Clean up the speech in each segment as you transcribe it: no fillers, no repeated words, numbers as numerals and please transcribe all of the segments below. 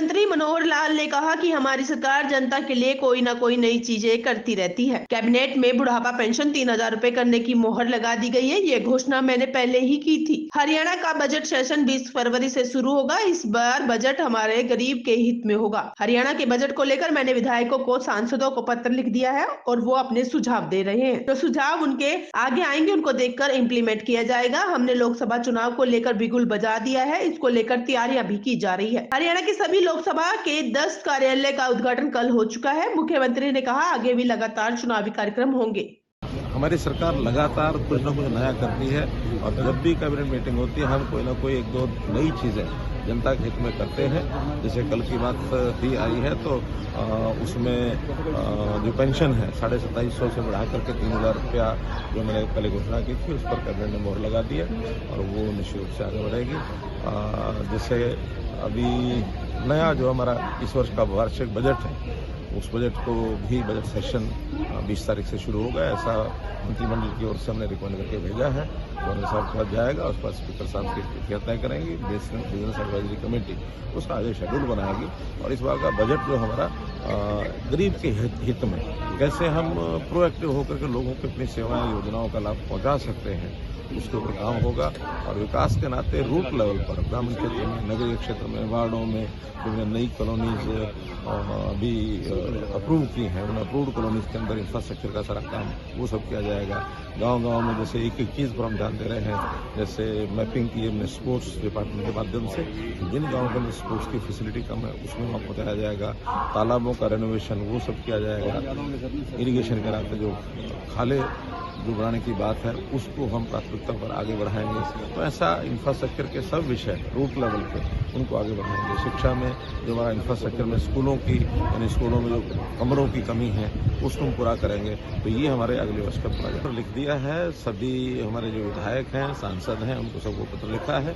मुख्यमंत्री मनोहर लाल ने कहा कि हमारी सरकार जनता के लिए कोई न कोई नई चीजें करती रहती है। कैबिनेट में बुढ़ापा पेंशन 3,000 रुपए करने की मोहर लगा दी गई है। ये घोषणा मैंने पहले ही की थी। हरियाणा का बजट सेशन 20 फरवरी से शुरू होगा। इस बार बजट हमारे गरीब के हित में होगा। हरियाणा के बजट को लेकर मैंने विधायकों को, सांसदों को पत्र लिख दिया है और वो अपने सुझाव दे रहे हैं। जो सुझाव उनके आगे आएंगे उनको देखकर इम्प्लीमेंट किया जाएगा। हमने लोकसभा चुनाव को लेकर बिगुल बजा दिया है। इसको लेकर तैयारियां भी की जा रही है। हरियाणा की सभी लोकसभा के 10 कार्यालय का उद्घाटन कल हो चुका है। मुख्यमंत्री ने कहा आगे भी लगातार चुनावी कार्यक्रम होंगे। हमारी सरकार लगातार कुछ न कुछ नया करती है और जब भी कैबिनेट मीटिंग होती है हम कोई ना कोई एक दो नई चीजें जनता के हित में करते हैं। जैसे कल की बात भी आई है तो उसमें जो पेंशन है 2750 से बढ़ा करके 3,000 रुपया जो मैंने कल घोषणा की थी उस पर कैबिनेट ने मोहर लगा दी है और वो निश्चित रूप से आगे बढ़ेगी। जैसे अभी नया जो हमारा इस वर्ष का वार्षिक बजट है उस बजट को भी बजट सेशन 20 तारीख से शुरू होगा, ऐसा मंत्रिमंडल की ओर से हमने रिकमेंड करके भेजा है। गवर्नर साहब के पास जाएगा, उस पर स्पीकर साहब की तय करेंगी, बिजनेस एडवाइजरी कमेटी उसका आगे शेड्यूल बनाएगी और इस बार का बजट जो हमारा गरीब के हित में कैसे हम प्रोएक्टिव होकर के लोगों को अपनी सेवाएं योजनाओं का लाभ पहुंचा सकते हैं उसके ऊपर काम होगा। और विकास के नाते रूट लेवल पर ग्रामीण क्षेत्र में, नगरीय क्षेत्र में, वार्डों में जो नई कॉलोनीज भी अप्रूव की हैं उन अप्रूव्ड कॉलोनीज के अंदर इंफ्रास्ट्रक्चर का सारा काम वो सब किया जाएगा। गांव-गांव में जैसे एक चीज़ पर हम ध्यान दे रहे हैं, जैसे मैपिंग की हमने स्पोर्ट्स डिपार्टमेंट के माध्यम से जिन गाँवों के अंदर स्पोर्ट्स की फैसिलिटी कम है उसमें वहाँ पहुँचाया जाएगा। तालाबों का रेनोवेशन वो सब किया जाएगा। इरीगेशन के नाते जो खाले जो बढ़ाने की बात है उसको हम प्राथमिकता पर आगे बढ़ाएंगे। तो ऐसा इंफ्रास्ट्रक्चर के सब विषय रूट लेवल पे उनको आगे बढ़ाएंगे। शिक्षा में जो हमारा इंफ्रास्ट्रक्चर में स्कूलों की यानी स्कूलों में जो कमरों की कमी है उसको हम पूरा करेंगे। तो ये हमारे अगले वर्ष का प्रोजेक्ट लिख दिया है। सभी हमारे जो विधायक हैं, सांसद हैं, उनको सबको पत्र लिखा है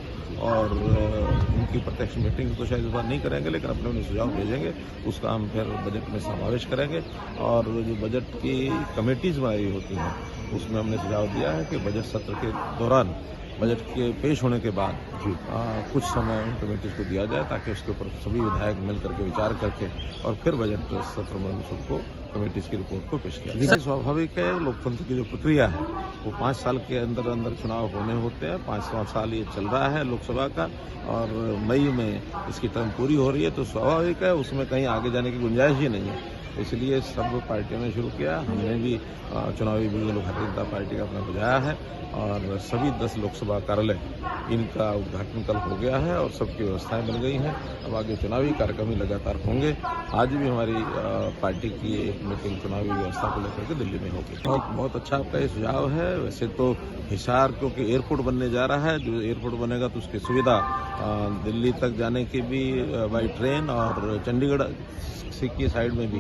और उनकी प्रत्यक्ष मीटिंग तो शायद इस बार नहीं करेंगे लेकिन अपने उन्हें सुझाव भेजेंगे, उसका हम फिर बजट में समावेश करेंगे। और जो बजट की कमेटीज बनाई होती हैं उसमें हमने सुझाव दिया है कि बजट सत्र के दौरान बजट के पेश होने के बाद कुछ समय उन कमेटीज को दिया जाए ताकि उसके ऊपर सभी विधायक मिल करके विचार करके और फिर बजट सत्र में सबको कमेटीज की रिपोर्ट को पेश किया जाए। स्वाभाविक है, लोकतंत्र की जो प्रक्रिया है वो 5 साल के अंदर अंदर चुनाव होने होते हैं। 5वां साल ये चल रहा है लोकसभा का और मई में इसकी टर्म पूरी हो रही है तो स्वाभाविक है उसमें कहीं आगे जाने की गुंजाइश ही नहीं है। इसलिए सब पार्टियों ने शुरू किया, हमने भी चुनावी बिगुल भारतीय जनता पार्टी का अपना बजाया है और सभी 10 लोकसभा कार्यालय इनका उद्घाटन कल हो गया है और सबकी व्यवस्थाएं बन गई हैं। अब आगे चुनावी कार्यक्रम ही लगातार होंगे। आज भी हमारी पार्टी की एक मीटिंग चुनावी व्यवस्था को लेकर के दिल्ली में होगी। बहुत अच्छा आपका ये सुझाव है। वैसे तो हिसार क्योंकि एयरपोर्ट बनने जा रहा है, जो एयरपोर्ट बनेगा तो उसकी सुविधा दिल्ली तक जाने की भी बाई ट्रेन और चंडीगढ़ की साइड में भी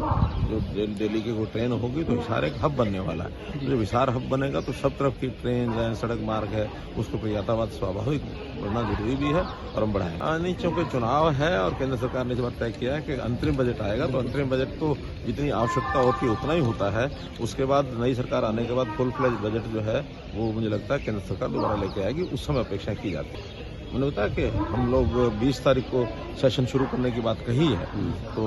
जो दिल्ली की कोई ट्रेन होगी तो हिसार एक हब बनने वाला है। तो जब हिसार हब बनेगा तो सब तरफ की ट्रेन है, सड़क मार्ग है, उसको पर यातायात स्वाभाविक बढ़ना जरूरी भी है और हम बढ़ाएंगे। नहीं चूंकि चुनाव है और केंद्र सरकार ने जब तय किया है कि अंतरिम बजट आएगा तो अंतरिम बजट तो जितनी आवश्यकता होती है उतना ही होता है। उसके बाद नई सरकार आने के बाद फुल फ्लेज बजट जो है वो मुझे लगता है केंद्र सरकार दोबारा लेके आएगी, उस समय अपेक्षा की जाती है। मैंने बताया कि हम लोग 20 तारीख को सेशन शुरू करने की बात कही है तो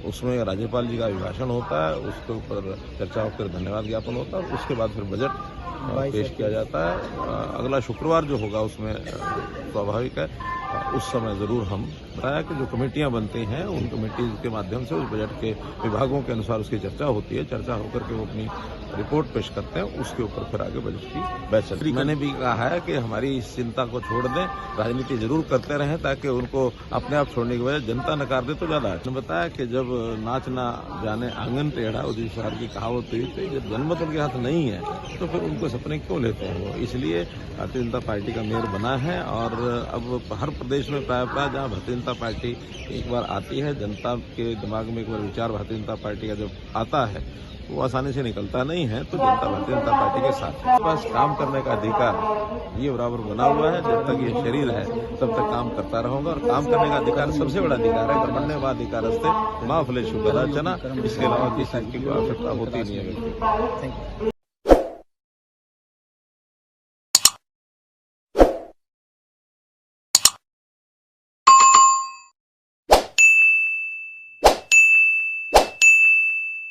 उसमें राज्यपाल जी का अभिभाषण होता है, उसके ऊपर चर्चा होकर धन्यवाद ज्ञापन होता है और उसके बाद फिर बजट पेश किया जाता है। अगला शुक्रवार जो होगा उसमें स्वाभाविक है उस समय जरूर हम बताया कि जो कमेटियां बनती हैं उन कमेटी के माध्यम से उस बजट के विभागों के अनुसार उसकी चर्चा होती है। चर्चा होकर के वो अपनी रिपोर्ट पेश करते हैं, उसके ऊपर फिर आगे बजट की बहस चलती है। मैंने भी कहा है कि हमारी इस चिंता को छोड़ दें, राजनीति जरूर करते रहें ताकि उनको अपने आप छोड़ने की वजह जनता नकार दे तो ज्यादा है। बताया कि जब नाच ना जाने आंगन टेढ़ा उदित शहर की कहावत हुई थी, जब जनमत उनके हाथ नहीं है तो फिर उनको सपने क्यों लेते हैं वो। इसलिए भारतीय जनता पार्टी का मेयर बना है और अब हर प्रदेश में प्राय जहाँ भारतीय जनता पार्टी एक बार आती है, जनता के दिमाग में एक बार विचार भारतीय जनता पार्टी का जब आता है वो आसानी से निकलता नहीं है। तो जनता भारतीय जनता पार्टी के साथ बस काम करने का अधिकार ये बराबर बना हुआ है। जब तक ये शरीर है तब तक काम करता रहूंगा और काम करने का अधिकार सबसे बड़ा अधिकार है। ब्रह्मण्य व अधिकारस्ते मां फलेषु कदाचन, इसके अलावा किसी की कोई आवश्यकता होती नहीं है।